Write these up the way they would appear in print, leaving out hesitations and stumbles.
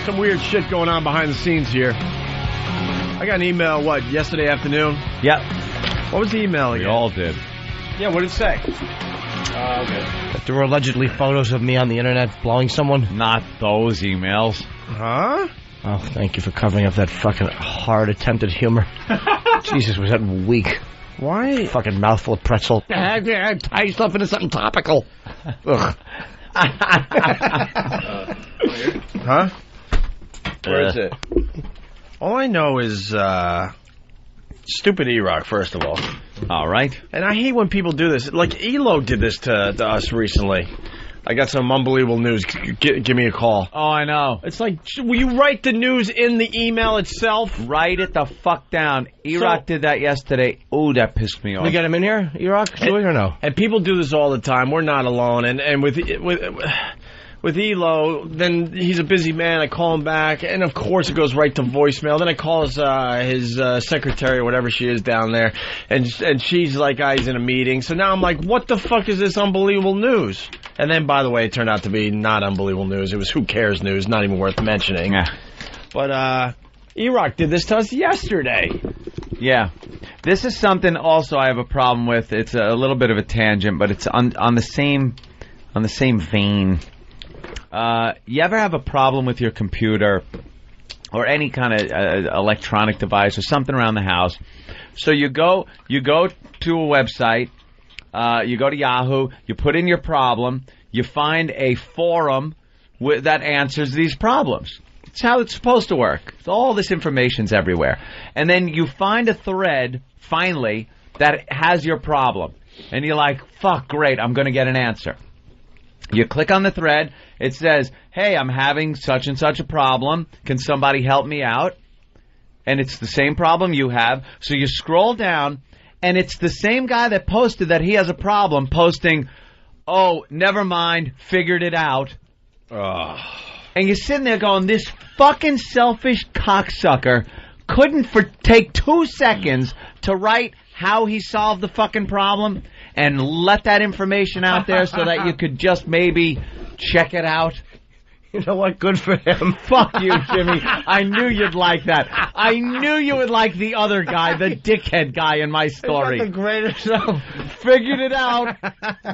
Some weird shit going on behind the scenes here. I got an email, yesterday afternoon? Yeah. What was the email again? We all did. Yeah, what did it say? Okay. That there were allegedly photos of me on the internet blowing someone. Not those emails. Huh? Oh, thank you for covering up that fucking hard attempted humor. Jesus, was that weak. Why? Fucking mouthful of pretzel. Tie yourself into something topical. Ugh. Huh? Where is it? All I know is, stupid E-Rock, first of all. All right. And I hate when people do this. Like, ELO did this to us recently. I got some unbelievable news. Give me a call. Oh, I know. It's like, will you write the news in the email itself? Write it the fuck down. E-Rock did that yesterday. Ooh, that pissed me off. We get him in here, E-Rock? Do we or no? And people do this all the time. We're not alone. And with ELO, then he's a busy man. I call him back, and of course it goes right to voicemail. Then I call his secretary or whatever she is down there, and she's like, he's in a meeting. So now I'm like, what the fuck is this unbelievable news? And then, by the way, it turned out to be not unbelievable news. It was who cares news, not even worth mentioning. Yeah. But E-Rock did this to us yesterday. Yeah. This is something also I have a problem with. It's a little bit of a tangent, but it's on the same vein. You ever have a problem with your computer or any kind of electronic device or something around the house? So you go to a website, you go to Yahoo, you put in your problem, you find a forum that answers these problems. It's how it's supposed to work. All this information's everywhere. And then you find a thread, finally, that has your problem. And you're like, fuck, great, I'm going to get an answer. You click on the thread. It says, hey, I'm having such and such a problem. Can somebody help me out? And it's the same problem you have. So you scroll down, and it's the same guy that posted that he has a problem posting, oh, never mind, figured it out. Ugh. And you're sitting there going, this fucking selfish cocksucker couldn't take 2 seconds to write how he solved the fucking problem and let that information out there so that you could just maybe check it out. You know what? Good for him. Fuck you, Jimmy. I knew you'd like that. I knew you would like the other guy, the dickhead guy in my story. It's not the greatest stuff. Figured it out.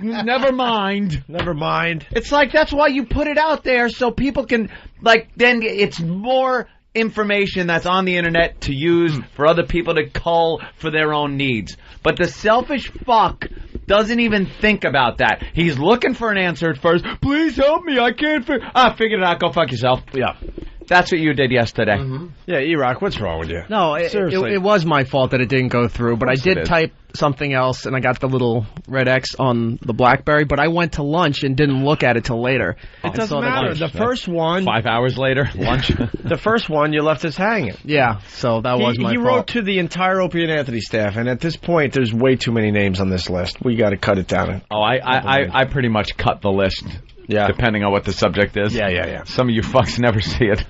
Never mind. Never mind. It's like that's why you put it out there so people can, then it's more information that's on the internet to use for other people to cull for their own needs. But the selfish fuck doesn't even think about that. He's looking for an answer at first. Please help me. I can't figured it out. Go fuck yourself. Yeah. That's what you did yesterday. Mm-hmm. Yeah, E-Rock, what's wrong with you? No, it was my fault that it didn't go through, but I did type something else, and I got the little red X on the BlackBerry, but I went to lunch and didn't look at it till later. It doesn't matter. The first one... 5 hours later, lunch. The first one, you left us hanging. Yeah, so that was my fault. He wrote to the entire Opie and Anthony staff, and at this point, there's way too many names on this list. We got to cut it down. Oh, I pretty much cut the list. Yeah. Depending on what the subject is. Yeah. Some of you fucks never see it.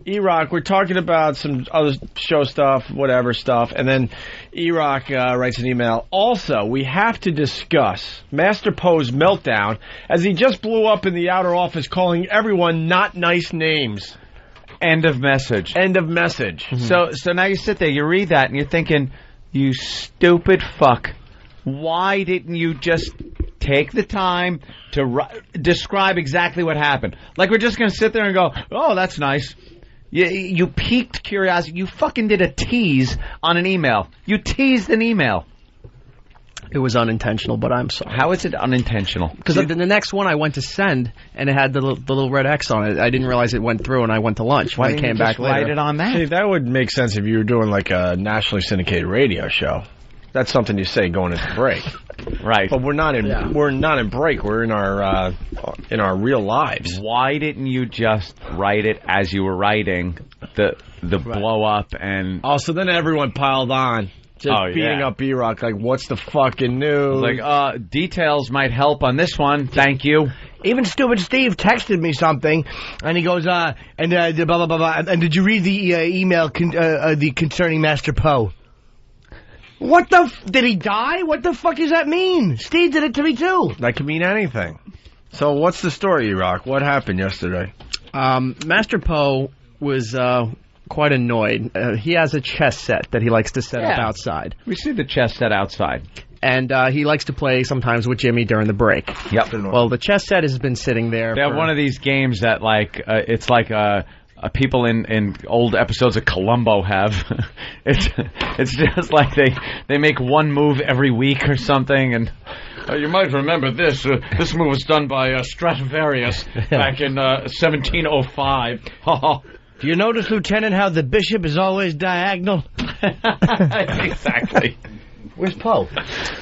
E-Rock, we're talking about some other show stuff, whatever stuff, and then E-Rock writes an email. Also, we have to discuss Master Poe's meltdown as he just blew up in the outer office calling everyone not nice names. End of message. End of message. Mm-hmm. So now you sit there, you read that, and you're thinking, you stupid fuck. Why didn't you just take the time to describe exactly what happened? Like, we're just going to sit there and go, oh, that's nice. You piqued curiosity. You fucking did a tease on an email. You teased an email. It was unintentional, but I'm sorry. How is it unintentional? Because the next one I went to send, and it had the little red X on it. I didn't realize it went through, and I went to lunch. Why when I came back later. Write it on that? See, that would make sense if you were doing like a nationally syndicated radio show. That's something you say going into break. Right. But we're not in break. We're in our real lives. Why didn't you just write it as you were writing the blow up and... Oh, so then everyone piled on. Just beating up E-Rock, like, what's the fucking news? Like, details might help on this one. Thank you. Even Stupid Steve texted me something, and he goes, blah, blah, blah, and did you read the email concerning Master Poe? What the did he die? What the fuck does that mean? Steve did it to me, too. That could mean anything. So what's the story, E-Rock? What happened yesterday? Master Poe was quite annoyed. He has a chess set that he likes to set up outside. We see the chess set outside. And he likes to play sometimes with Jimmy during the break. Yep. Well, the chess set has been sitting there. They have one of these games that, like, it's like people in old episodes of Columbo have. It's just like they make one move every week or something, and you might remember this. This move was done by Stradivarius back in 1705. Do you notice, Lieutenant, how the bishop is always diagonal? Exactly. Where's Poe?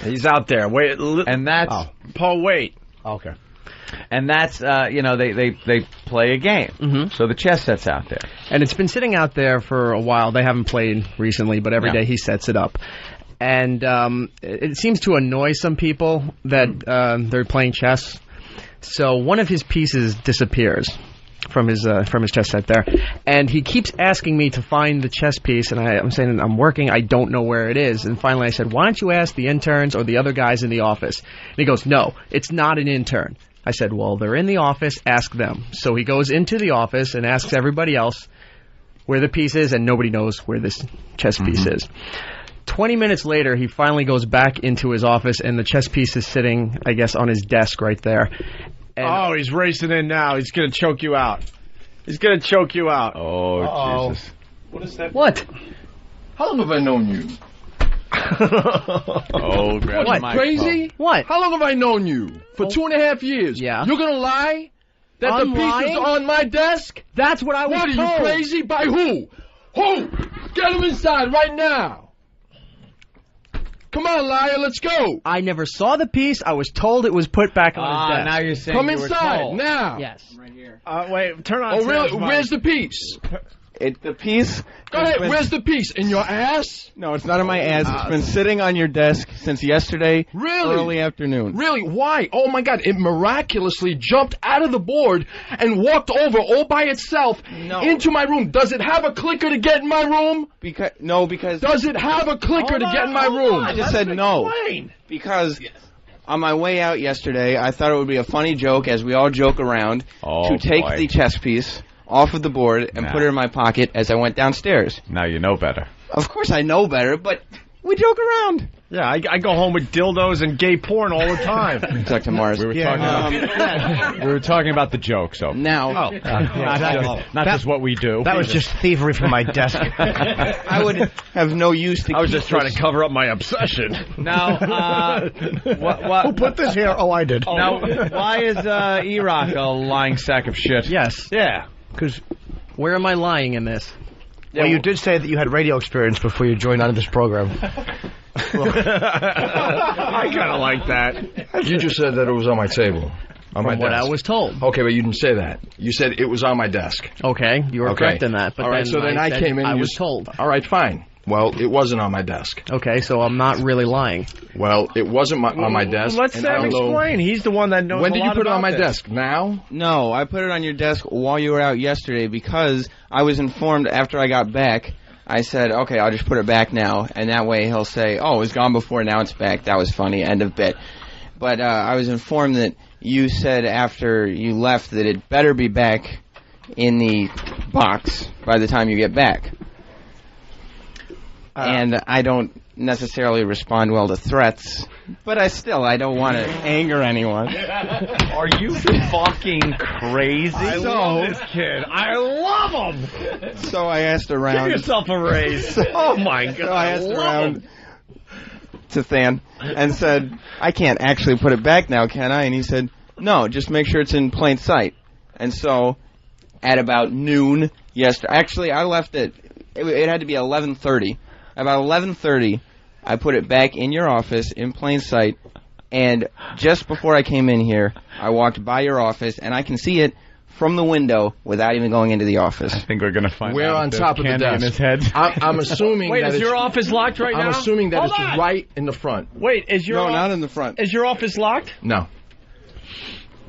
He's out there. Wait, And that's Poe. Wait. Okay. and that's they play a game. Mm-hmm. So the chess set's out there. And it's been sitting out there for a while. They haven't played recently, but every day he sets it up. And it seems to annoy some people that they're playing chess. So one of his pieces disappears from his chess set there, and he keeps asking me to find the chess piece, and I'm saying I'm working, I don't know where it is. And finally I said, why don't you ask the interns or the other guys in the office? And he goes, no, it's not an intern. I said, well, they're in the office, ask them. So he goes into the office and asks everybody else where the piece is, and nobody knows where this chess piece is. 20 minutes later, he finally goes back into his office, and the chess piece is sitting, I guess, on his desk right there. And he's racing in now. He's going to choke you out. He's going to choke you out. Oh, Jesus. What is that? What? How long have I known you? Oh, grab What, the mic, crazy? What? How long have I known you? For 2.5 years. Yeah. You're going to lie? That I'm the piece lying? was on my desk? That's what I was What, are told. you crazy? By who? Who? Get him inside right now. Come on, liar, let's go. I never saw the piece. I was told it was put back on his desk. Now you're saying Come you were inside told. now. Yes. Wait, turn on. Oh, really? Sam's mic. Where's the piece? The piece? Go ahead, where's the piece? In your ass? No, it's not in my ass. It's been sitting on your desk since yesterday, Really? early afternoon. Really? Why? Oh my God! It miraculously jumped out of the board and walked over all by itself into my room. Does it have a clicker to get in my room? Because Does it have a clicker to get in my room? I just said no. Explain. Because on my way out yesterday, I thought it would be a funny joke, as we all joke around, to take boy. the chess piece off of the board and put it in my pocket as I went downstairs. Now you know better. Of course I know better, but we joke around. Yeah, I go home with dildos and gay porn all the time. Talk to Mars. We were talking about the joke, so Now, not just what we do. That was just thievery from my desk. I would have no use to I was keep just trying this- to cover up my obsession. Now, what? Who put this here? Oh, I did. Now, why is E-Rock a lying sack of shit? Yes. Yeah. Because where am I lying in this? Well, you did say that you had radio experience before you joined on this program. I kind of like that. You just said that it was on my table. On my From what desk. I was told. Okay, but you didn't say that. You said it was on my desk. Okay, you were Okay. correct in that. But All right, then so then I said came in. I you was s- told. All right, fine. Well, it wasn't on my desk. Okay, so I'm not really lying. Well, it wasn't on my desk. Let's and I Sam don't know- explain. He's the one that knows. When did a you lot put it on about my this. desk? Now? No, I put it on your desk while you were out yesterday because I was informed after I got back. I said, okay, I'll just put it back now, and that way he'll say, oh, it was gone before, now it's back. That was funny, end of bit. But I was informed that you said after you left that it better be back in the box by the time you get back. And I don't necessarily respond well to threats, but I don't want to anger anyone. Are you fucking crazy? I love this kid. I love him. So I asked Give around. yourself a raise. Oh my God. So I asked love around him. to Than and said, I can't actually put it back now, can I? And he said, no, just make sure it's in plain sight. And so at about noon yesterday, actually I left it had to be 11:30. About 11:30, I put it back in your office in plain sight, and just before I came in here, I walked by your office, and I can see it from the window without even going into the office. I think we're gonna find We're out on if there's top of the candy in desk. his head. I'm assuming Wait, that is it's, your office locked right now? I'm assuming that Hold it's on. right in the front. Wait, is your No, not in the front. is your office locked? No.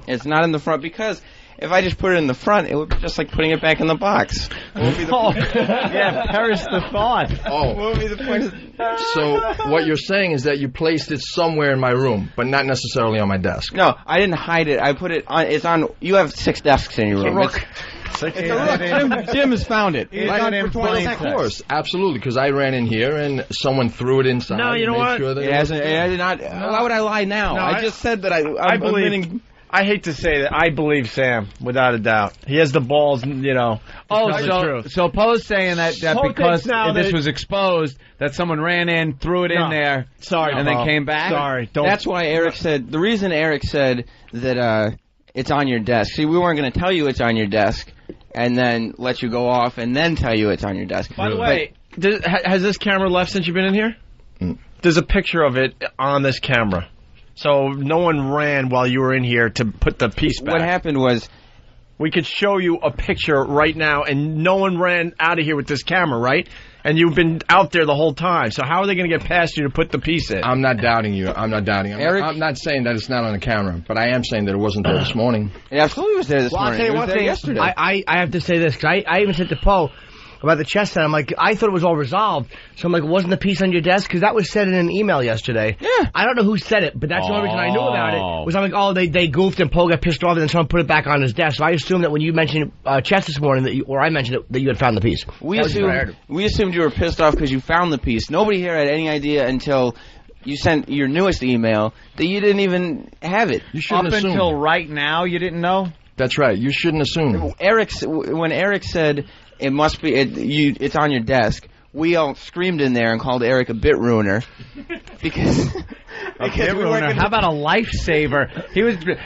It's not in the front because if I just put it in the front, it would be just like putting it back in the box. What would be the point? Yeah, perish the thought. Oh. What would be the point? So what you're saying is that you placed it somewhere in my room, but not necessarily on my desk. No, I didn't hide it. I put it on. It's on. You have 6 desks in your room. Look, Yes, I can't. Jim has found it. He's got it in plain Of sight. course, absolutely, because I ran in here and someone threw it inside. No, you know and made what? Sure that It hasn't. It did not. Why would I lie now? No, I just said that I'm believe. admitting- I hate to say that. I believe Sam, without a doubt. He has the balls, you know. Oh, to tell the truth. so Poe's saying that Poe because thinks now this that- was exposed, that someone ran in, threw it in No. there, Sorry, and Paul. then came back. Sorry, don't. That's why Eric said. The reason Eric said that it's on your desk. See, we weren't going to tell you it's on your desk, and then let you go off, and then tell you it's on your desk. By the way, has this camera left since you've been in here? Mm. There's a picture of it on this camera. So no one ran while you were in here to put the piece back. What happened was, We could show you a picture right now, and no one ran out of here with this camera, right? And you've been out there the whole time. So how are they going to get past you to put the piece in? I'm not doubting you. I'm not doubting. Eric? I'm not saying that it's not on the camera, but I am saying that it wasn't there this morning. it absolutely was there this Well, I'll morning. tell you It was one there thing. yesterday. I have to say this, 'cause I even said to Poe about the chest set. I'm like, I thought it was all resolved. So I'm like, wasn't the piece on your desk? Because that was said in an email yesterday. Yeah. I don't know who said it, but that's the only reason I knew about Oh. it. Was I'm like, oh, they goofed and Poe got pissed off and then someone put it back on his desk. So I assumed that when you mentioned chest this morning, or I mentioned it, that you had found the piece. We That was what I assumed heard. we assumed you were pissed off because you found the piece. Nobody here had any idea until you sent your newest email that you didn't even have it. You Up shouldn't assume. until right now, you didn't know? That's right. You shouldn't assume. When Eric said it must be it's on your desk, we all screamed in there and called Eric a bit ruiner because we weren't gonna- How about a lifesaver?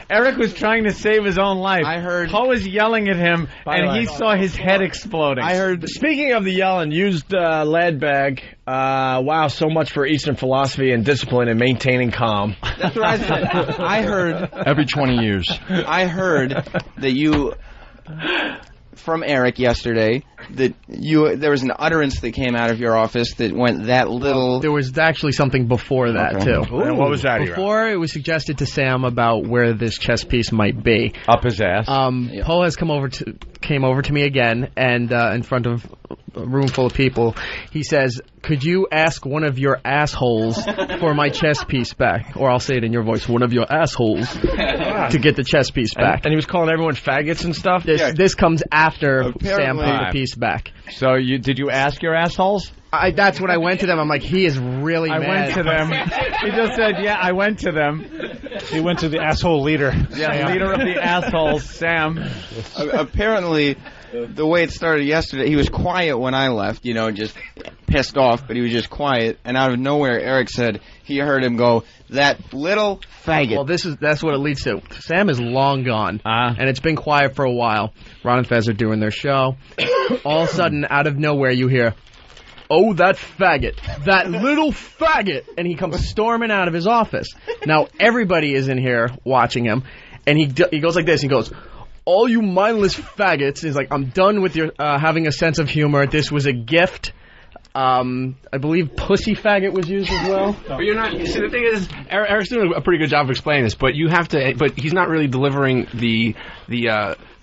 Eric was trying to save his own life. I heard- Poe was yelling at him, By the and way- he saw his head exploding. I heard Speaking of the yelling, used lead bag. Wow, so much for Eastern philosophy and discipline and maintaining calm. that's what I said. I heard Every 20 years. that you from Eric yesterday that there was an utterance that came out of your office that went that little. There was actually something before that, Okay. too. And what was that? Before, it was suggested to Sam about where this chess piece might be. Up his ass. Poe has came over to me again, and in front of a room full of people, he says, "Could you ask one of your assholes for my chess piece back?" Or I'll say it in your voice, "One of your assholes to get the chess piece back." And he was calling everyone faggots and stuff. This comes after Sam Apparently- put the piece back. So did you ask your assholes? That's when I went to them. I'm like, he is really I mad. went to them. He just said, "Yeah, I went to them." He went to the asshole leader. Yeah, leader of the assholes, Sam. Apparently, the way it started yesterday, he was quiet when I left, just pissed off, but he was just quiet. And out of nowhere, Eric said he heard him go, "That little faggot." Well, that's what it leads to. Sam is long gone, Ah. and it's been quiet for a while. Ron and Fez are doing their show. All of a sudden, out of nowhere, you hear, "Oh, that faggot. That little faggot." And he comes storming out of his office. Now, everybody is in here watching him, and he goes like this. He goes, "All you mindless faggots." He's like, "I'm done with your having a sense of humor. This was a gift." I believe "pussy faggot" was used as well. But you're not. See, the thing is, Eric's doing a pretty good job of explaining this, but you have to. But he's not really delivering the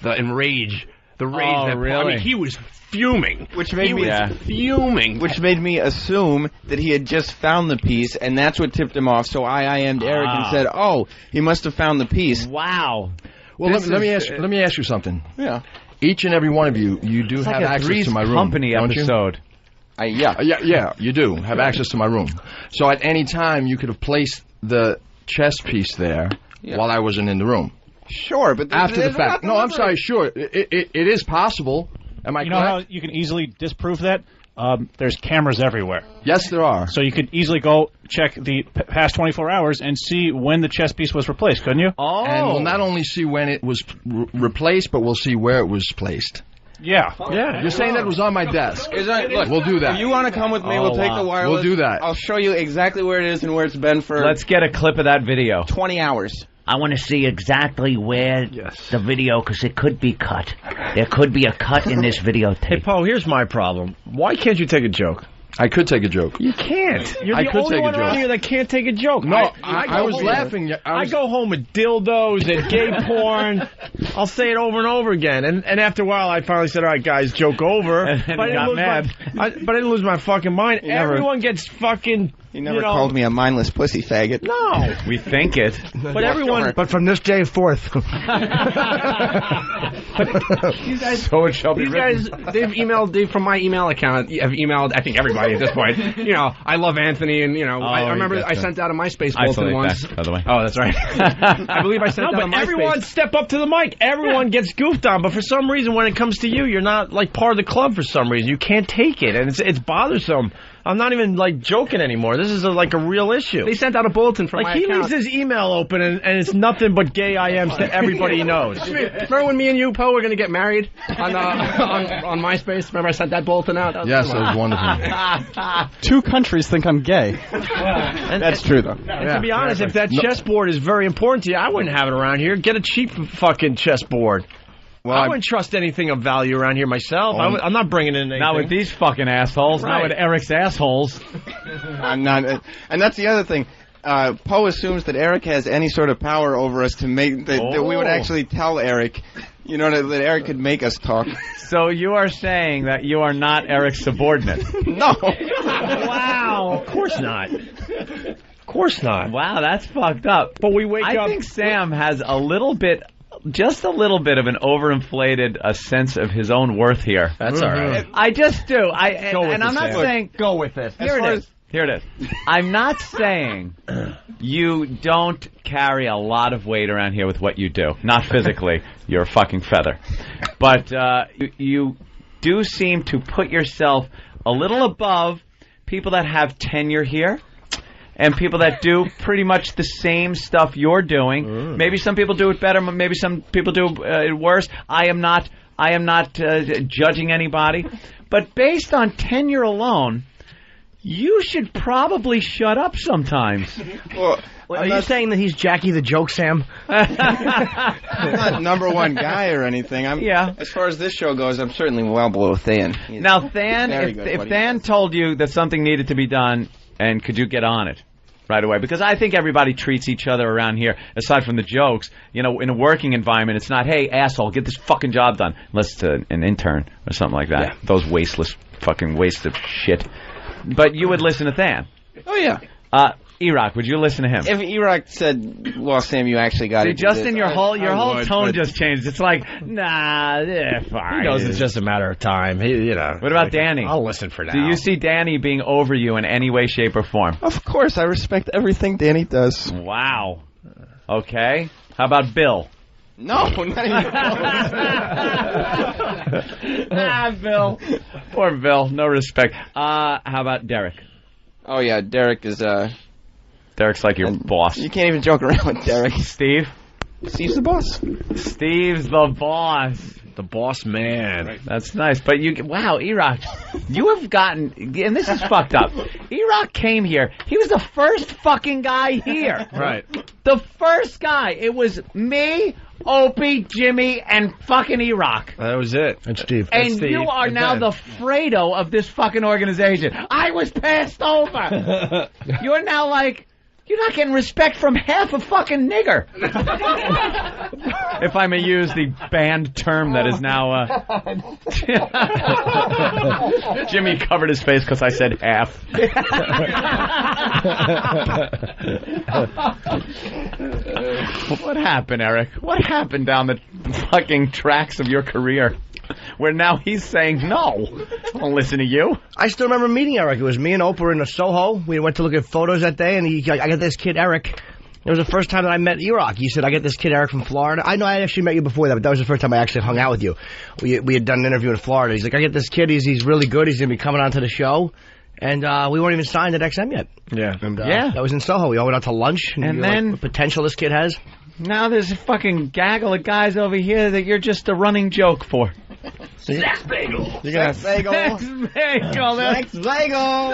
enrage, the rage. Oh, that I really? mean, he was fuming. Which made he me- was fuming. Which made me assume that he had just found the piece, and that's what tipped him off. So I IM'd Eric and said, "Oh, he must have found the piece." Wow. Well, This let me is- ask you something. Yeah, Each and every one of you do It's have like a access Three's to my room. Company don't you? episode. yeah. Yeah, you do have access to my room. So at any time, you could have placed the chess piece there while I wasn't in the room. Sure, but After the there's fact. nothing No, I'm deliberate. sorry. Sure, it is possible. Am I You know how correct? you can easily disprove that? There's cameras everywhere. Yes, there are. So you could easily go check the past 24 hours and see when the chess piece was replaced, couldn't you? Oh. And we'll not only see when it was replaced, but we'll see where it was placed. Yeah. You're saying that it was on my desk. Look, We'll do that. If you want to come with me, Oh, we'll take wow. the wireless. We'll do that. I'll show you exactly where it is and where it's been for Let's get a clip of that video. 20 hours. I want to see exactly where the video, because it could be cut. There could be a cut in this Hey, videotape. Paul, here's my problem. Why can't you take a joke? I could take a joke. You can't. You're I the could only take a one around joke. here that can't take a joke. No, I I was go home- laughing. I go home with dildos and gay porn. I'll say it over and over again. And after a while, I finally said, "All right, guys, joke over." And but I he didn't got lose mad. but I didn't lose my fucking mind. never- Everyone gets fucking He never called me a mindless pussy faggot. No. We think it. But everyone... But from this day forth. You guys, So it shall be these written. guys, they've from my email account, have emailed, I think, everybody at this point. I love Anthony, and, I remember I sent out a MySpace bulletin once. Back, by the way. Oh, that's right. I believe I sent out a MySpace. Everyone step up to the mic. Everyone gets goofed on, but for some reason, when it comes to you, you're not, part of the club for some reason. You can't take it, and it's bothersome. I'm not even, joking anymore. This is, a real issue. They sent out a bulletin from my he account. leaves his email open, and it's nothing but gay IMs to everybody he knows. Remember when me and you, Poe, were going to get married on MySpace? Remember I sent that bulletin out? Yes, it was wonderful. 2 countries think I'm gay. That's true, though. And to be honest, if that chessboard is very important to you, I wouldn't have it around here. Get a cheap fucking chessboard. Well, I wouldn't trust anything of value around here myself. I'm not bringing in anything. Not with these fucking assholes. Right. Not with Eric's assholes. I'm not, and that's the other thing. Poe assumes that Eric has any sort of power over us to make that we would actually tell Eric, that Eric could make us talk. So you are saying that you are not Eric's subordinate? No. Wow. Of course not. Of course not. Wow, that's fucked up. But we wake up... I think Sam has just a little bit of an overinflated sense of his own worth here. That's all right. I just do. I'm not Sam. saying... Go with it. Here it is. I'm not saying you don't carry a lot of weight around here with what you do. Not physically. You're a fucking feather. But you do seem to put yourself a little above people that have tenure here and people that do pretty much the same stuff you're doing. Maybe some people do it better. Maybe some people do it worse. I am not judging anybody. But based on tenure alone... You should probably shut up sometimes. Well, Are you saying that he's Jackie the Joke, Sam? I'm not number one guy or anything. Yeah. As far as this show goes, I'm certainly well below Than. Now, Than, if Than told you that something needed to be done, and could you get on it right away? Because I think everybody treats each other around here, aside from the jokes, in a working environment, it's not, hey, asshole, get this fucking job done. Unless it's an intern or something like that. Yeah. Those fucking waste of shit. But you would listen to Than. Oh, yeah. E-Rock, would you listen to him? If E-Rock said, well, Sam, you actually got it. Justin, your whole tone just changed. It's like, nah, fine. He knows it's just a matter of time. What about Danny? I'll listen for now. Do you see Danny being over you in any way, shape, or form? Of course, I respect everything Danny does. Wow. Okay. How about Bill? No, not even close. Bill. Poor Bill. No respect. How about Derek? Oh, yeah, Derek is, Derek's like your boss. You can't even joke around with Derek. Steve? Steve's the boss. Steve's the boss. The boss man. Right. That's nice. But wow, E-Rock, you have gotten, and this is fucked up. E-Rock came here. He was the first fucking guy here. Right. The first guy. It was me, Opie, Jimmy, and fucking E-Rock. That was it. And Steve. And you are now the Fredo of this fucking organization. I was passed over. You're now like... You're not getting respect from half a fucking nigger. If I may use the banned term that is now... Jimmy covered his face because I said half. What happened, Eric? What happened down the fucking tracks of your career? Where now he's saying, no, I don't listen to you. I still remember meeting Eric. It was me and Oprah in a Soho. We went to look at photos that day, and I got this kid, Eric. It was the first time that I met E-Rock. He said, I get this kid, Eric, from Florida. I know I actually met you before that, but that was the first time I actually hung out with you. We had done an interview in Florida. He's like, I get this kid. He's really good. He's going to be coming onto the show. And we weren't even signed at XM yet. Yeah. And, that was in Soho. We all went out to lunch. And then... Like, the potential this kid has. Now there's a fucking gaggle of guys over here that you're just a running joke for. Sex bagel. Sex bagel. Sex bagel. Sex bagel.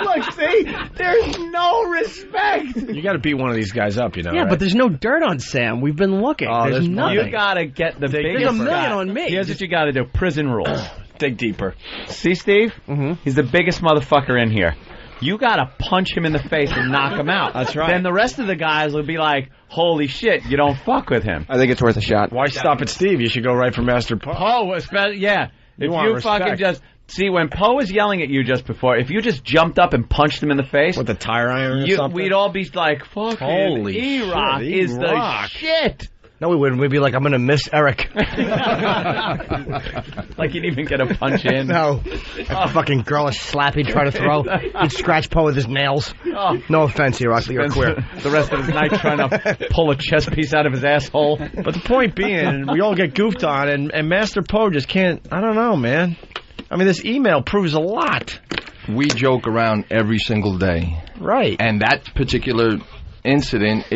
Look, see? There's no respect. You got to beat one of these guys up, Yeah, right? but there's no dirt on Sam. We've been looking. There's nothing. You got to get the biggest There's a million guy. on me. Here's what you got to do. Prison rules. Dig deeper. See, Steve? Mm-hmm. He's the biggest motherfucker in here. You got to punch him in the face and knock him out. That's right. Then the rest of the guys will be like, holy shit, you don't fuck with him. I think it's worth a shot. Why stop at Steve? You should go right for Master Poe. Oh, yeah. If you fucking just See, when Poe was yelling at you just before, if you just jumped up and punched him in the face with a tire iron or something, we'd all be like, "Fucking holy E-Rock shit, is E-Rock. the shit." No, we wouldn't. We'd be like, I'm going to miss Eric. Like you'd even get a punch in. No. A fucking girlish slap he'd try to throw. He'd scratch Poe with his nails. Oh. No offense, E-Rock, you're queer. The rest of his night trying to pull a chess piece out of his asshole. But the point being, we all get goofed on, and Master Poe just can't. I don't know, man. I mean, this email proves a lot. We joke around every single day. Right. And that particular incident,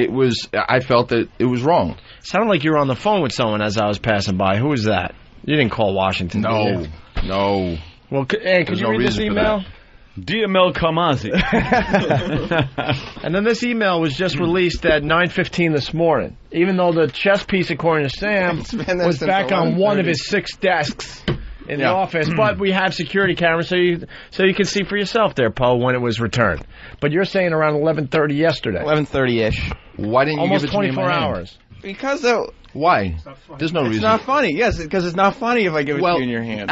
I felt that it was wrong. Sounded like you were on the phone with someone as I was passing by. Who was that? You didn't call Washington, No. did you? No. Well, hey, could you read this email? Dear Mel Kamazi. And then this email was just released at 9:15 this morning. Even though the chess piece, according to Sam, was back on one of his 6 desks in the office, but we have security cameras, so you can see for yourself there, Poe, when it was returned. But you're saying around 11:30 yesterday. 11:30-ish. Why didn't you Almost give it to me in 24 my hand? hours. Because Why? There's no it's reason. not funny. Yes, because it's not funny if I give it to you in your hand.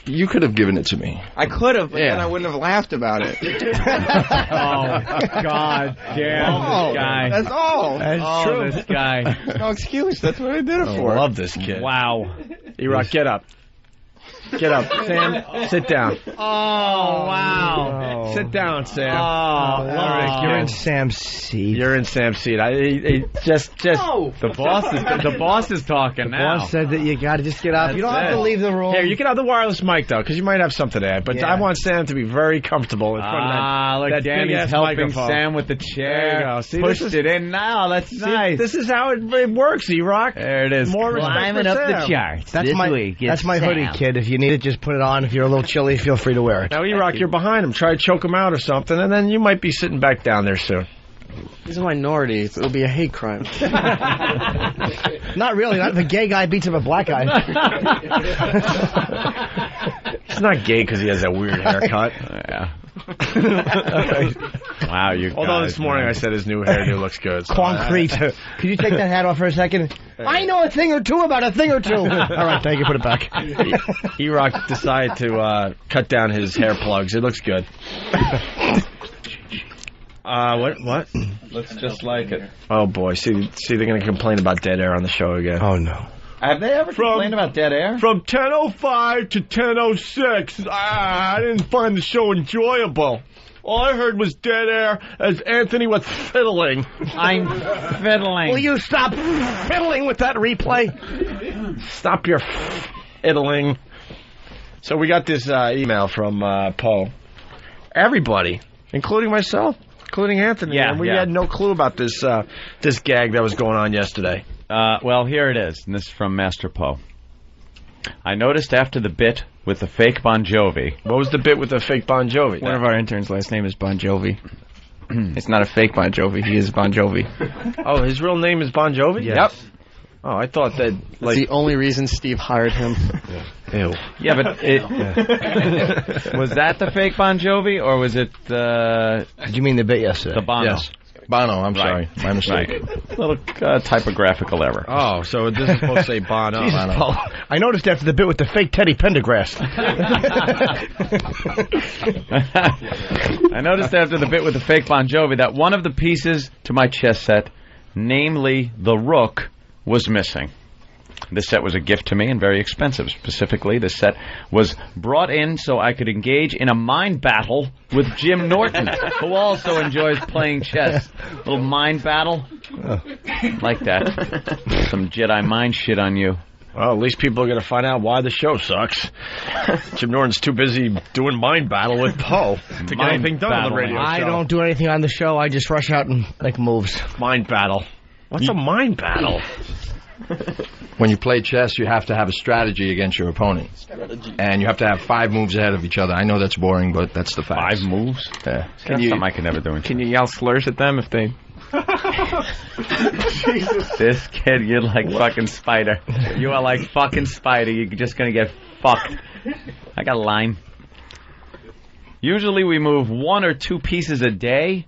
You could have given it to me. I could have, but then I wouldn't have laughed about it. Oh, God damn this guy. That's all. That's true. This guy. No excuse. That's what I did it for. I love this kid. Wow. E-Rock, get up. Get up. Sam, sit down. Oh, wow. Sit down, Sam. Oh, You're in Sam's seat. You're in Sam's seat. The boss is talking now. Boss said that you got to just get up. You don't have to leave the room. Here, you can have the wireless mic, though, because you might have something to add. But I want Sam to be very comfortable in front of that. Look, that Danny's big-ass helping microphone. Sam with the chair. There you go. See, pushed this is- it in now. That's nice. This is how it works, E-Rock. There it is. More respect Climbing for up Sam. the charts. That's this my week. that's my hoodie, Sam. kid. If you need it, just put it on. If you're a little chilly, feel free to wear it. Now, E-Rock, you're behind him. Try to choke him out or something, and then you might be sitting back down there soon. He's a minority. It'll be a hate crime. Not really. Not if a gay guy beats up a black guy. He's not gay because he has that weird haircut. Yeah. Wow, you. Although guys, this morning I said his new hairdo looks good. So Concrete. Could you take that hat off for a second? I know a thing or two about a thing or two. All right, thank you. Put it back. E-Rock decided to cut down his hair plugs. It looks good. What? Looks just like it. Oh boy! See, they're going to complain about dead air on the show again. Oh no! Have they ever complained about dead air? From 10:05 to 10:06, I didn't find the show enjoyable. All I heard was dead air as Anthony was fiddling. I'm fiddling. Will you stop fiddling with that replay? Stop your fiddling. So we got this email from Poe. Everybody, including myself, including Anthony, and we had no clue about this gag that was going on yesterday. Well, here it is, and this is from Master Poe. I noticed after the bit with the fake Bon Jovi. What was the bit with the fake Bon Jovi? One of our interns' last name is Bon Jovi. It's not a fake Bon Jovi. He is Bon Jovi. Oh, his real name is Bon Jovi? Yes. Yep. Oh, I thought that, That's the only reason Steve hired him. Ew. Yeah, but was that the fake Bon Jovi, or was it Did you mean the bit yesterday? the Bono? Yes. Bono, I'm sorry. My mistake. Right. Little typographical error. Oh, so this is supposed to say Bono. Jesus, Paul. I noticed after the bit with the fake Teddy Pendergrass. I noticed after the bit with the fake Bon Jovi that one of the pieces to my chess set, namely the rook, was missing. This set was a gift to me and very expensive. Specifically, this set was brought in so I could engage in a mind battle with Jim Norton, who also enjoys playing chess. Little mind battle. Like that. Some Jedi mind shit on you. Well, at least people are going to find out why the show sucks. Jim Norton's too busy doing mind battle with Poe to get anything done on the radio show. I don't do anything on the show. I just rush out and make moves. Mind battle. What's a mind battle? When you play chess, you have to have a strategy against your opponent. And you have to have 5 moves ahead of each other. I know that's boring, but that's the fact. 5 moves? Yeah. That's something I can never do. Can you yell slurs at them if they... This kid, you're like fucking Spider. You are like fucking Spider. You're just going to get fucked. I got a line. Usually we move 1 or 2 pieces a day,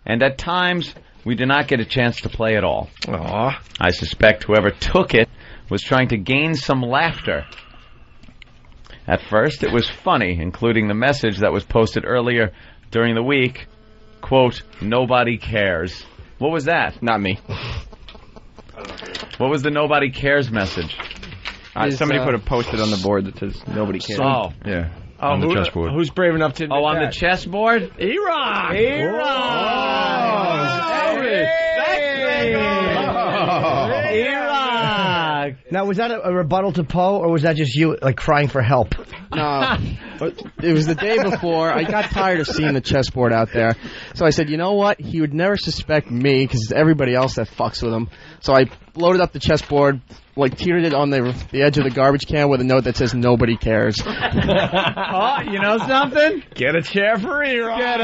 and at times we do not get a chance to play at all. Aw. I suspect whoever took it was trying to gain some laughter. At first, it was funny, including the message that was posted earlier during the week, quote, "Nobody cares." What was that? Not me. What was the "nobody cares" message? Somebody put a post-it on the board that says "nobody cares." Oh. Yeah. Oh, On the chessboard. Who's brave enough to? Oh, on the chessboard? E-Rock. E-Rock. Now, was that a rebuttal to Poe, or was that just you, like, crying for help? No, but it was the day before. I got tired of seeing the chessboard out there, so I said, you know what? He would never suspect me because it's everybody else that fucks with him. So I loaded up the chessboard, like teetered it on the edge of the garbage can with a note that says "Nobody cares." Oh, you know something? Get a chair for E-Rock. Get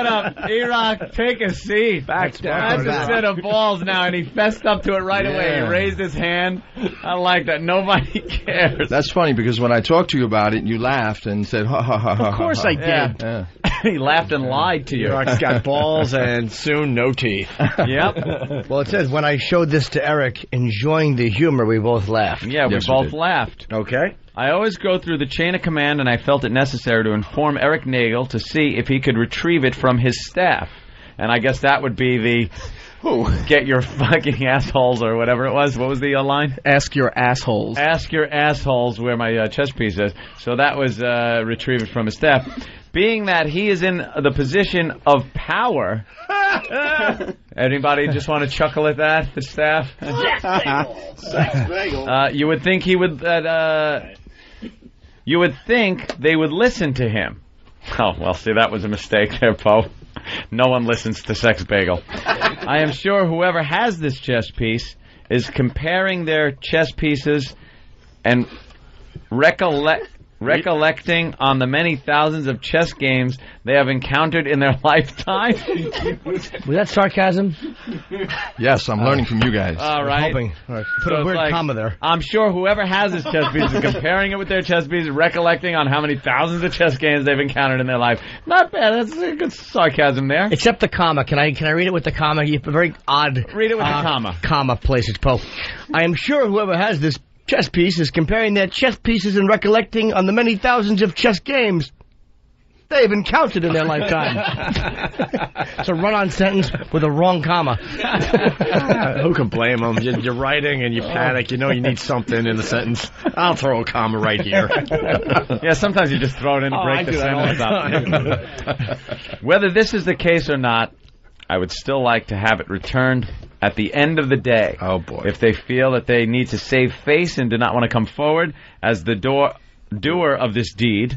up. E-Rock, take a seat. Back down. That's a set of balls now, and he fessed up to it right away. He raised his hand. I like that. Nobody cares. That's funny because when I talked to you about it, you laughed and said, "Ha ha ha ha." Of course I did. Yeah. He laughed and lied to you. E-Rock's got balls and soon no teeth. Yep. Well, it says, when I showed this to Eric, enjoying the humor, we both laughed. Yeah, Yes, we we both did. laughed. Okay. I always go through the chain of command, and I felt it necessary to inform Eric Nagel to see if he could retrieve it from his staff. And I guess that would be the get your fucking assholes or whatever it was. What was the line? Ask your assholes. Ask your assholes where my chess piece is. So that was retrieve it from his staff. Being that he is in the position of power, anybody just want to chuckle at that, the staff? You would think he would. You would think they would listen to him. Oh, well, see, that was a mistake there, Poe. No one listens to Sex Bagel. I am sure whoever has this chess piece is comparing their chess pieces and recollecting on the many thousands of chess games they have encountered in their lifetime. Was that sarcasm? Yes, I'm learning from you guys. All right. Hoping. All right. Put So a it's weird like, comma there. I'm sure whoever has this chess piece is comparing it with their chess piece, recollecting on how many thousands of chess games they've encountered in their life. Not bad. That's a good sarcasm there. Except the comma. Can I read it with the comma? You have a very odd... Read it with the comma. Comma places, Poe. I am sure whoever has this chess piece is comparing their chess pieces and recollecting on the many thousands of chess games they've encountered in their lifetime. It's a run-on sentence with a wrong comma. Who can blame them? You're writing and you panic. You know you need something in the sentence. I'll throw a comma right here. Yeah, sometimes you just throw it in to break the sentence up. Whether this is the case or not, I would still like to have it returned at the end of the day. Oh, boy. If they feel that they need to save face and do not want to come forward as the doer of this deed,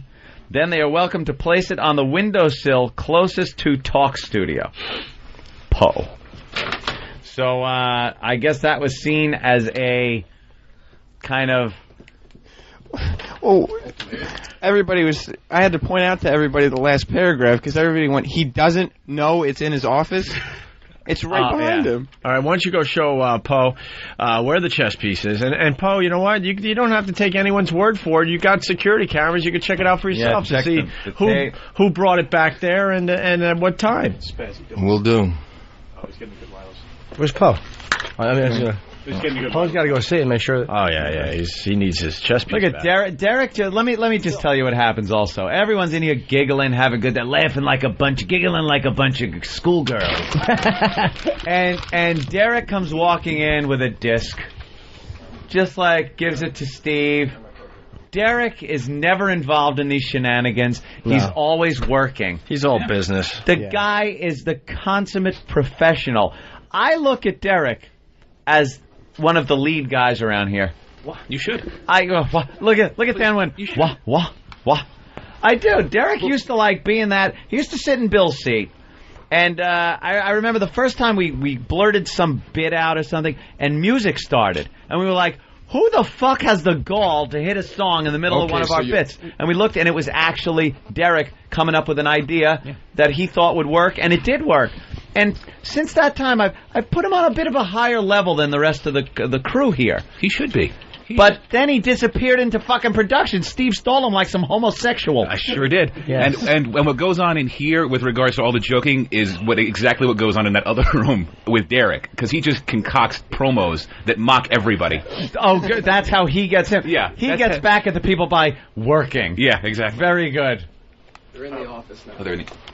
then they are welcome to place it on the windowsill closest to Talk Studio. Poe. So I guess that was seen as a kind of... Oh, everybody was... I had to point out to everybody the last paragraph because everybody went, he doesn't know it's in his office. It's right behind him. All right, why don't you go show Poe where the chess piece is. And Poe, you know what? You don't have to take anyone's word for it. You got security cameras. You can check it out for yourself to see who brought it back there and at what time. Will do. Where's Poe? Poe's got to go see it and make sure. Oh, yeah. He needs his chess piece Look at back. Derek. Let me just tell you what happens. Also, everyone's in here giggling, having good, giggling like a bunch of schoolgirls. and Derek comes walking in with a disc, just like gives it to Steve. Derek is never involved in these shenanigans. He's always working. He's all business. The guy is the consummate professional. I look at Derek as one of the lead guys around here. You should. Look at Dan Wynn. Wah. I do. Derek used to like being that. He used to sit in Bill's seat. And I remember the first time we blurted some bit out or something, and music started. And we were like, who the fuck has the gall to hit a song in the middle of one of our bits? And we looked, and it was actually Derek coming up with an idea that he thought would work, and it did work. And since that time, I've put him on a bit of a higher level than the rest of the crew here. He should be. But then he disappeared into fucking production. Steve stole him like some homosexual. I sure did. Yes. And what goes on in here with regards to all the joking is exactly what goes on in that other room with Derek, because he just concocts promos that mock everybody. Oh, good. That's how he gets him. Yeah. He gets back at the people by working. Yeah, exactly. Very good. They're in the office now. Oh,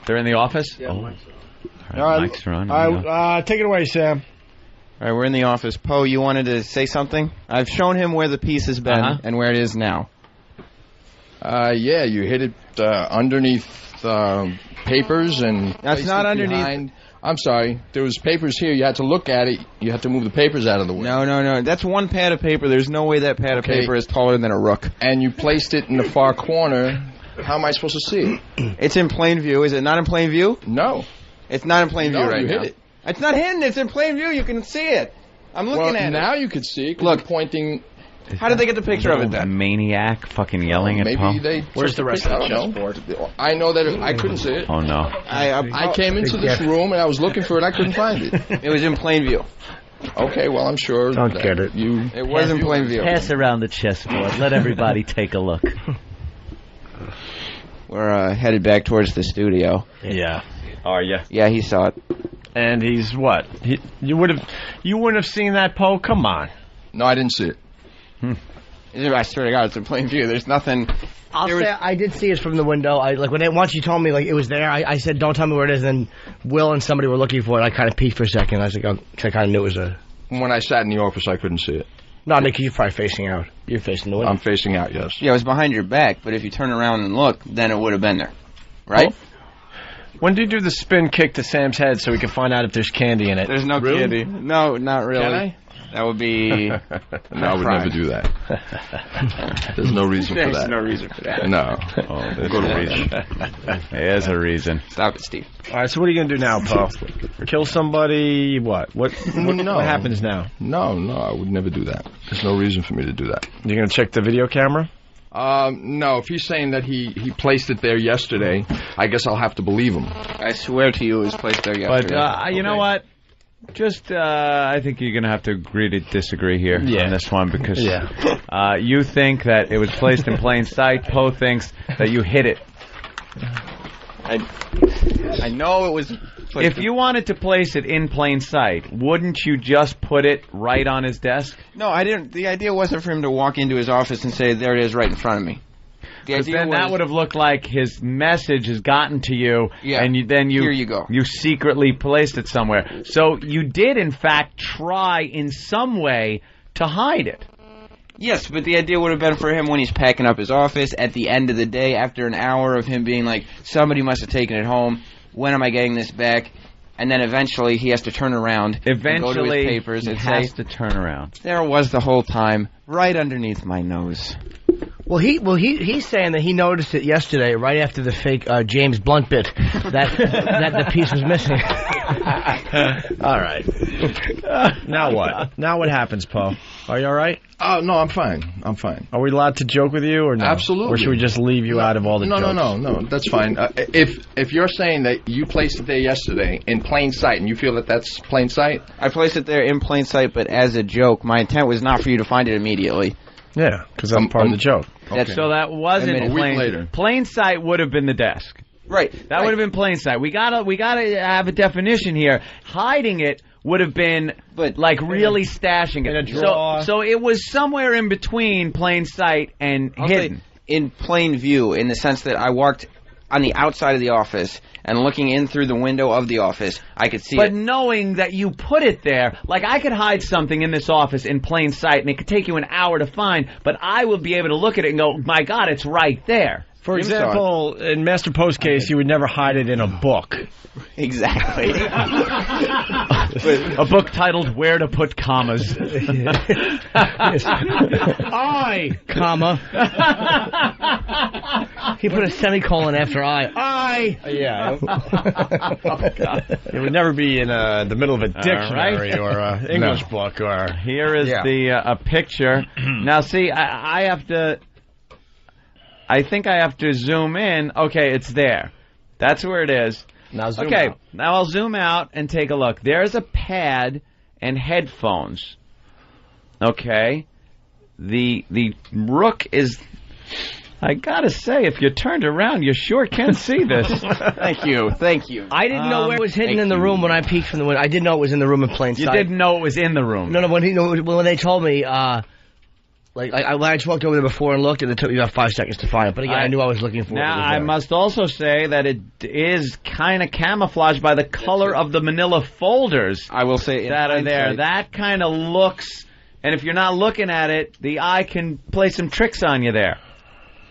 They're in the office? Yeah, Oh. Mike's All right, Mike's on. Take it away, Sam. All right, we're in the office. Poe, you wanted to say something? I've shown him where the piece has been and where it is now. Yeah, you hit it underneath papers and... That's not underneath... Behind. I'm sorry. There was papers here. You had to look at it. You had to move the papers out of the way. No. That's one pad of paper. There's no way that pad of paper is taller than a rook. And you placed it in the far corner. How am I supposed to see it? It's in plain view. Is it not in plain view? No. It's not in plain view right you now. hit it. It's not hidden. It's in plain view. You can see it. I'm looking at it. Now you can see it. Look. You're pointing... How did they get the picture of it A then? maniac fucking yelling at Poe. Maybe they... Where's the rest of the I don't know. I know that I couldn't see it. Oh, no. I came into this room and I was looking for it. I couldn't find it. It was in plain view. Okay, well, I'm sure... Don't get it. It was in plain view. Pass around the chessboard. Let everybody take a look. We're headed back towards the studio. Yeah. Are you? Yeah, he saw it. And he's what? You wouldn't have seen that, Poe? Come on. No, I didn't see it. I swear to God, it's in plain view. There's nothing... I'll say I did see it from the window. Once you told me like it was there, I said, "Don't tell me where it is." And Will and somebody were looking for it. I kind of peeked for a second. I was like, I kind of knew it was a... When I sat in the office, I couldn't see it. No, Nick, you're probably facing out. You're facing the window. I'm facing out, yes. Yeah, it was behind your back, but if you turn around and look, then it would have been there. Right? When do you do the spin kick to Sam's head so we can find out if there's candy in it? There's no candy. No, not really. Can I? That would be... No, I would never do that. There's no reason for that. There's no reason for that. No. There's Go to no reach. There's a reason. Stop it, Steve. All right, so what are you going to do now, Poe? Kill somebody? What happens now? No, I would never do that. There's no reason for me to do that. You're going to check the video camera? No, if he's saying that he placed it there yesterday, I guess I'll have to believe him. I swear to you it was placed there yesterday. But you know what? Just, I think you're going to have to agree to disagree here on this one because you think that it was placed in plain sight. Poe thinks that you hit it. I know it was... If you wanted to place it in plain sight, wouldn't you just put it right on his desk? No, I didn't. The idea wasn't for him to walk into his office and say, there it is right in front of me. Because then that would have looked like his message has gotten to you, and here you go. You secretly placed it somewhere. So you did, in fact, try in some way to hide it. Yes, but the idea would have been for him when he's packing up his office at the end of the day, after an hour of him being like, somebody must have taken it home. When am I getting this back? And then eventually he has to turn around and go to his papers and has to turn around. There was the whole time, right underneath my nose. Well, he's saying that he noticed it yesterday, right after the fake James Blunt bit, that the piece was missing. All right. Now what? Now what happens, Poe? Are you all right? No, I'm fine. I'm fine. Are we allowed to joke with you or no? Absolutely. Or should we just leave you out of all the jokes? No, that's fine. If you're saying that you placed it there yesterday in plain sight and you feel that that's plain sight? I placed it there in plain sight, but as a joke. My intent was not for you to find it immediately. Yeah, because that's part of the joke. Okay. So that wasn't a week later. Plain sight would have been the desk. Right. That would have been plain sight. We gotta have a definition here. Hiding it would have been like really stashing it in a drawer. So it was somewhere in between plain sight and hidden. In plain view, in the sense that I walked on the outside of the office and looking in through the window of the office, I could see it. But knowing that you put it there, like I could hide something in this office in plain sight and it could take you an hour to find, but I would be able to look at it and go, my God, it's right there. For example, in Master Poe's case, you would never hide it in a book. Exactly. A book titled Where to Put Commas. I, comma. He put a semicolon after I. Yeah. It would never be in the middle of a dictionary or an English book. Or Here is a picture. Now, see, I have to... I think I have to zoom in. Okay, it's there. That's where it is. Now zoom out. Now I'll zoom out and take a look. There's a pad and headphones. Okay. the rook is. I gotta say, if you turned around, you sure can see this. Thank you. I didn't know where it was hidden in the room when I peeked from the window. I didn't know it was in the room in plain sight. You didn't know it was in the room. No, when they told me, I just walked over there before and looked, and it took me about 5 seconds to find it. But again, I knew I was looking for it. Now, I must also say that it is kind of camouflaged by the color of the manila folders. I will say that are there. That kind of looks, and if you're not looking at it, the eye can play some tricks on you there.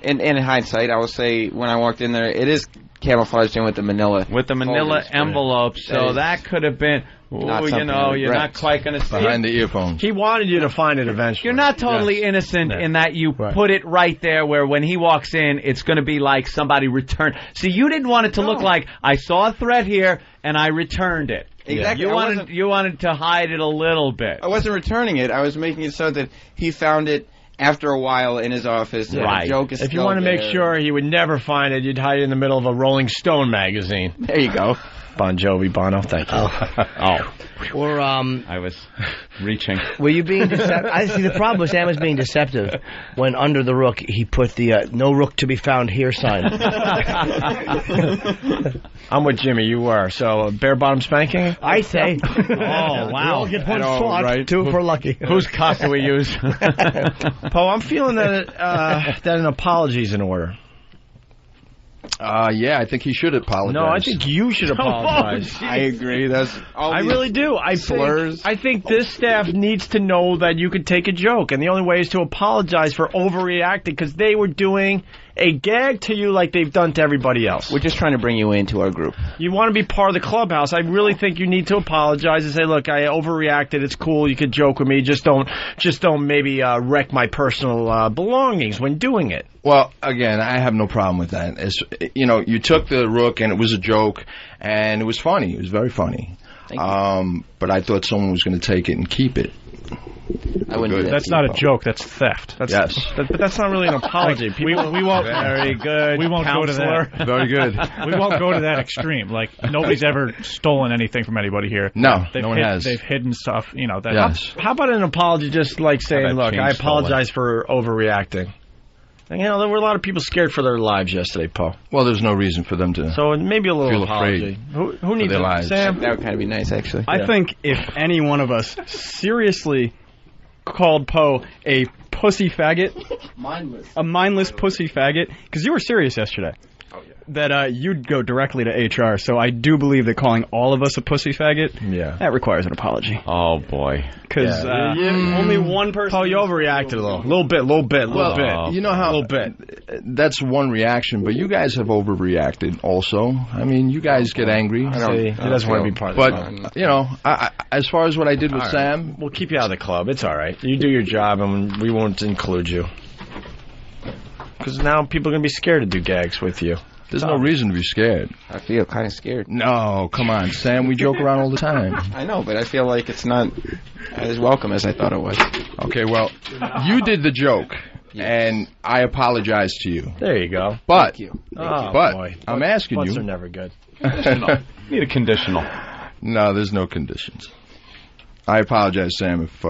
In hindsight, I will say when I walked in there, it is camouflaged in with the manila. With the manila envelope, so that could have been. You're not quite going to see behind it. the earphones. He wanted you to find it eventually. You're not totally innocent in that you put it right there where when he walks in, it's going to be like somebody returned. See, you didn't want it to look like, I saw a threat here and I returned it. Exactly. You wanted to hide it a little bit. I wasn't returning it. I was making it so that he found it after a while in his office. Right. Joke is if you want to make sure he would never find it, you'd hide it in the middle of a Rolling Stone magazine. There you go. Bon Jovi, Bono, thank you. Or I was reaching. Were you being deceptive? I see the problem with Sam was being deceptive when under the rook he put the "No rook to be found here" sign. I'm with Jimmy. You were so bare bottom spanking. I say. Oh wow! We all get one slot, two for lucky. Whose cock do we use? Poe, I'm feeling that an apology's in order. Yeah, I think he should apologize. No, I think you should apologize. I agree. I really do. I think this staff needs to know that you could take a joke, and the only way is to apologize for overreacting because they were doing a gag to you like they've done to everybody else. We're just trying to bring you into our group. You want to be part of the clubhouse. I really think you need to apologize and say, look, I overreacted. It's cool. You could joke with me. Just don't maybe wreck my personal belongings when doing it. Well, again, I have no problem with that. You took the rook and it was a joke and it was funny. It was very funny. But I thought someone was going to take it and keep it. I wouldn't do that. That's not a joke. That's theft. But that's not really an apology. We won't. Very good. We won't counselor. go to that. Very good. We won't go to that extreme. Like nobody's ever stolen anything from anybody here. No, no one has. They've hidden stuff. How about an apology? Just like saying, "Look, I apologize for overreacting." And, there were a lot of people scared for their lives yesterday, Poe. Well, there's no reason for them to. So maybe a little feel apology. Afraid who needs their it? lives. Sam? That would kind of be nice, actually. I think if any one of us seriously called Poe a pussy faggot, a mindless pussy faggot, because you were serious yesterday. That you'd go directly to HR, so I do believe that calling all of us a pussy faggot, that requires an apology. Oh boy, because only one person. Oh, you overreacted a little bit. You know how? A little bit. That's one reaction, but you guys have overreacted. Also, I mean, you guys get angry. He doesn't want to be part of it. But as far as what I did with Sam, we'll keep you out of the club. It's all right. You do your job, and we won't include you. Because now people are going to be scared to do gags with you. There's no reason to be scared. I feel kind of scared. No, come on, Sam. We joke around all the time. I know, but I feel like it's not as welcome as I thought it was. Okay, well, you did the joke, and I apologize to you. There you go. But, Thank you. Boy. I'm asking Butts you. are never good. Need a conditional. No, there's no conditions. I apologize, Sam, if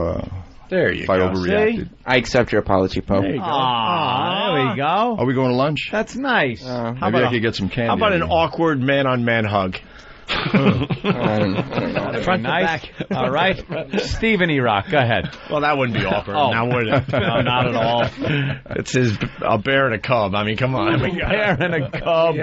There you if go. I overreacted. See? I accept your apology, Poe. There you go. There we go. Are we going to lunch? That's nice. Maybe I could get some candy. How about an out awkward man-on-man hug? I don't know. Front to back. All right. Stephen E. Rock, go ahead. Well, that wouldn't be awkward. Now would it? No, not at all. It's a bear and a cub. I mean, come on. A bear and a cub.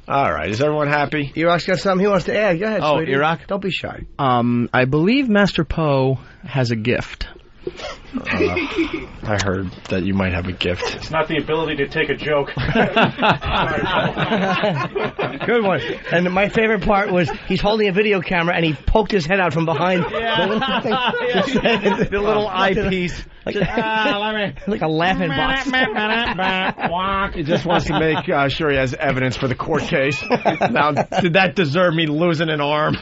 All right. Is everyone happy? Iraq's got something he wants to add. Go ahead, Oh, sweetie. Iraq? Don't be shy. I believe Master Poe has a gift. I heard that you might have a gift. It's not the ability to take a joke. Good one. And my favorite part was he's holding a video camera and he poked his head out from behind the little eyepiece. like a laughing box. He just wants to make sure he has evidence for the court case. Now, did that deserve me losing an arm?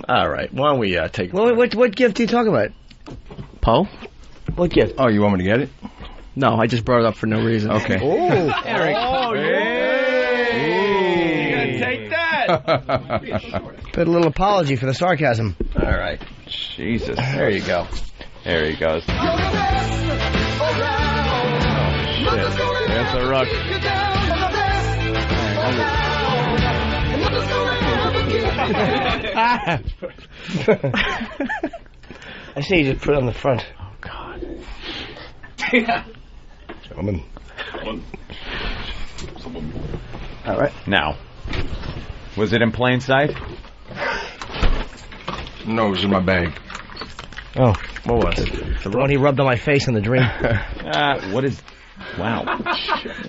All right. Why don't we take... What gift are you talking about? Poe? What gift? there. Oh, you want me to get it? No, I just brought it up for no reason. Okay. Oh, Eric. Oh, Hey. You gotta take that. Put a little apology for the sarcasm. All right. Jesus. There you go. There he goes. Oh, shit. There's the rook. I see you just put it on the front. Oh, God. Gentlemen. All right. Now, was it in plain sight? No, it was in my bag. Oh, what was it? The one he rubbed on my face in the dream. What is... Wow.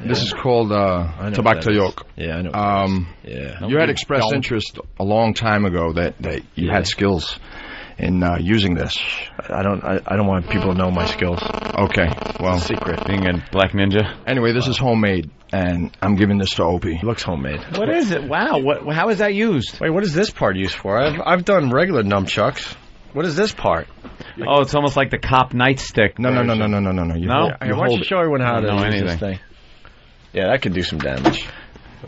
This is called Tabak Yok. Yeah, I know. Yeah. You had expressed interest a long time ago that you had skills in using this. I don't want people to know my skills. Okay, well, secret. Being a black ninja. Anyway, this is homemade, and I'm giving this to Opie. It looks homemade. What is it? Wow. How is that used? Wait, what is this part used for? I've done regular nunchucks. What is this part? Oh, it's almost like the cop nightstick. No. No? Why don't you show everyone how to use this thing? Yeah, that could do some damage.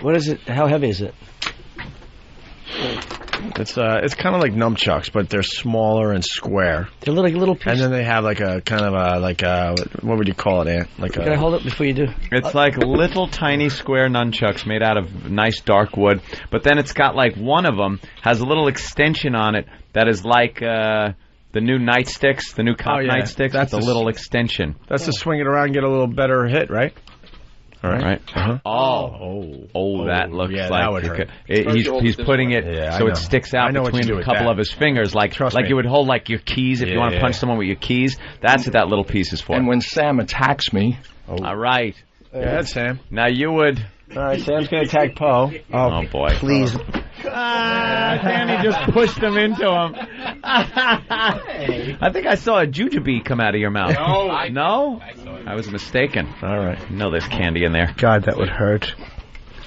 What is it? How heavy is it? It's kind of like nunchucks, but they're smaller and square. They're little pieces. And then they have like a kind of a what would you call it, Ant? Like Can I hold it before you do? It's like little tiny square nunchucks made out of nice dark wood, but then it's got like one of them has a little extension on it that is like the new nightsticks, the new cop nightsticks. That's a little extension. That's to swing it around and get a little better hit, right? All right. Uh-huh. That looks like that would hurt. He's putting it so it sticks out between a couple of his fingers, like you would hold like your keys if you want to punch someone with your keys. That's what that little piece is for. And when Sam attacks me, all right. Go ahead, Sam. Now you would. All right, Sam's gonna attack Poe. Oh boy! Please. Danny just pushed him into him. I think I saw a jujube come out of your mouth. No? I was mistaken. All right. No, there's candy in there. God, that would hurt.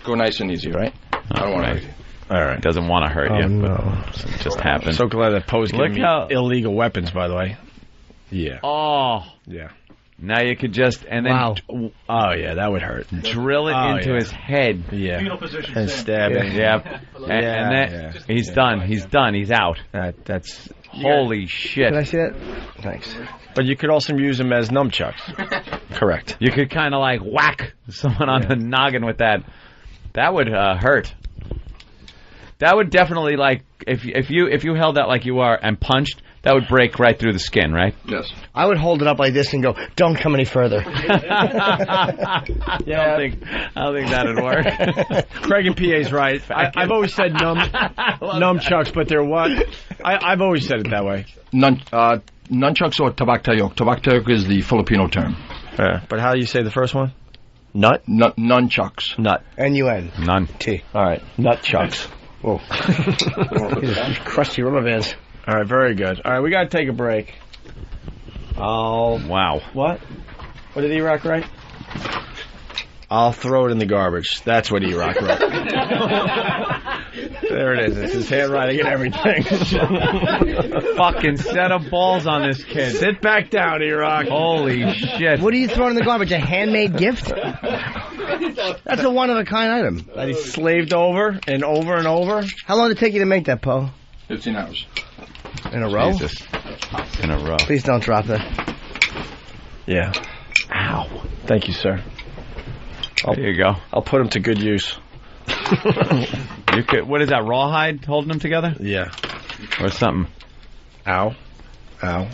go nice and easy, right? I don't want to hurt you. All right. Doesn't want to hurt you. No. It just happened. So glad that Poe's giving me how illegal weapons, by the way. Yeah. Oh. Yeah. Now you could just, and then oh yeah, that would hurt. Drill it into his head. Yeah. Fetal position. And stab it. Yeah. And then he's done. He's done. He's out. That's holy shit. Can I see that? Thanks. But you could also use them as nunchucks. Correct. You could kind of like whack someone on the noggin with that. That would hurt. That would definitely, like, if you held that like you are and punched, that would break right through the skin, right? Yes. I would hold it up like this and go, "Don't come any further." I don't think that'd work. Craig and PA's right. I've always said nunchucks, but they're what? I've always said it that way. Nunchucks or tabak tayok. Tabak tayok is the Filipino term. But how do you say the first one? Nut? Nunchucks. Nut. N-U-N. None. T. All right. Nutchucks. Whoa. Crusty rubber bands. All right, very good. All right, we got to take a break. Wow. What? What did E-Rock write? I'll throw it in the garbage. That's what E-Rock wrote. There it is. It's his handwriting and everything. Fucking set of balls on this kid. Sit back down, E-Rock. Holy shit. What are you throwing in the garbage? A handmade gift? That's a one-of-a-kind item. That he slaved over and over and over. How long did it take you to make that, Poe? 15 hours. In a row? Jesus. In a row. Please don't drop that. Yeah. Ow. Thank you, sir. There you go. I'll put them to good use. You could. What is that? Rawhide holding them together? Yeah. Or something? Ow. Ow.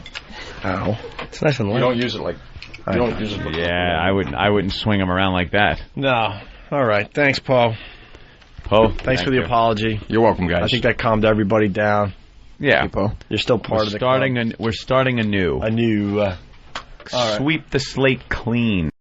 Ow. It's nice and light. You don't use it like. You don't use it. Yeah, I wouldn't swing them around like that. No. All right. Thanks, Paul. Poe, thanks for the apology. You're welcome, guys. I think that calmed everybody down. Yeah. You're still part of the club. We're starting anew. Anew. Sweep the slate clean.